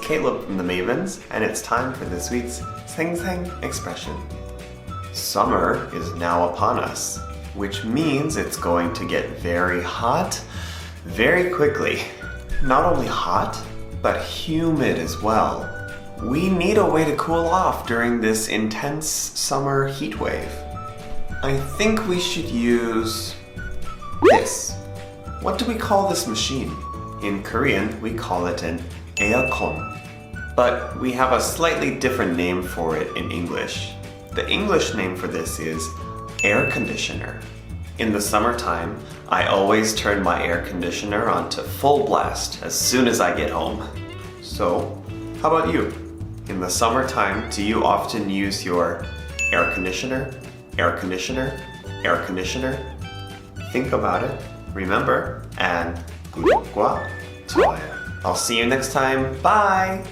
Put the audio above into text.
Caleb from the Mavens, and it's time for this week's 생생 expression. Summer is now upon us, which means it's going to get very hot very quickly. Not only hot, but humid as well. We need a way to cool off during this intense summer heat wave. I think we should use this. What do we call this machine? In Korean, we call it an 에어컨. But we have a slightly different name for it in English. The English name for this is air conditioner. In the summertime, I always turn my air conditioner on to full blast as soon as I get home. So, how about you? In the summertime, do you often use your air conditioner? Air conditioner? Air conditioner? Think about it, remember, and 구독과 좋아요. I'll see you next time. Bye!